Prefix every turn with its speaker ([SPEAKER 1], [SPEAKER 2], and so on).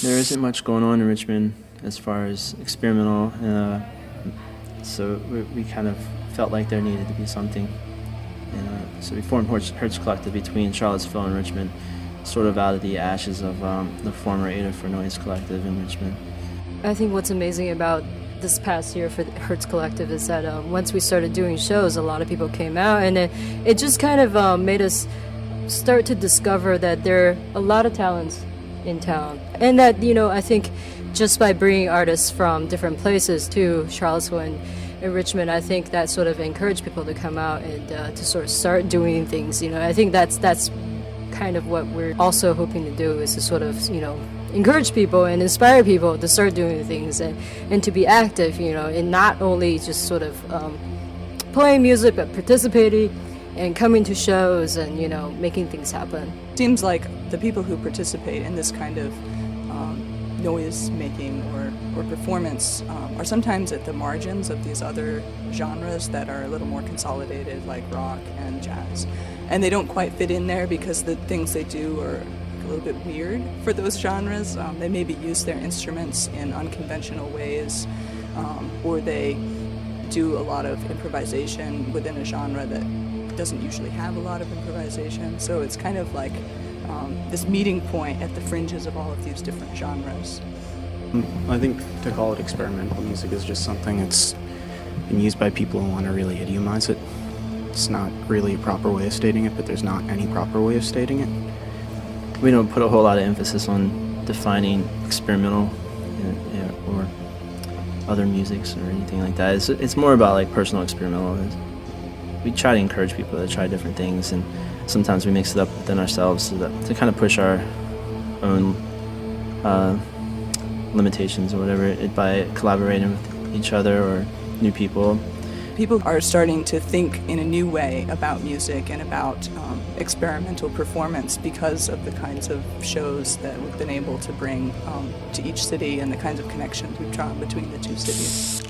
[SPEAKER 1] There isn't much going on in Richmond as far as experimental, so we kind of felt like there needed to be something. And, so we formed Hertz Collective between Charlottesville and Richmond, sort of out of the ashes of the former Ada for Noise Collective in Richmond.
[SPEAKER 2] I think what's amazing about this past year for the Hertz Collective is that once we started doing shows, a lot of people came out, and it just kind of made us start to discover that there are a lot of talents in town. And that, I think just by bringing artists from different places to Charlottesville and Richmond, I think that sort of encouraged people to come out and to sort of start doing things. I think that's kind of what we're also hoping to do, is to sort of, encourage people and inspire people to start doing things and to be active, and not only just sort of playing music, but participating and coming to shows and, making things happen.
[SPEAKER 3] Seems like the people who participate in this kind of noise making or performance are sometimes at the margins of these other genres that are a little more consolidated, like rock and jazz. And they don't quite fit in there because the things they do are a little bit weird for those genres. They maybe use their instruments in unconventional ways, or they do a lot of improvisation within a genre that doesn't usually have a lot of improvisation. So it's kind of like this meeting point at the fringes of all of these different genres.
[SPEAKER 4] I think to call it experimental music is just something that's been used by people who want to really idiomize it. It's not really a proper way of stating it, but there's not any proper way of stating it.
[SPEAKER 1] We don't put a whole lot of emphasis on defining experimental or other musics or anything like that. It's more about like personal experimental. We try to encourage people to try different things, and sometimes we mix it up within ourselves to kind of push our own limitations or whatever by collaborating with each other or new people.
[SPEAKER 3] People are starting to think in a new way about music and about experimental performance because of the kinds of shows that we've been able to bring to each city and the kinds of connections we've drawn between the two cities.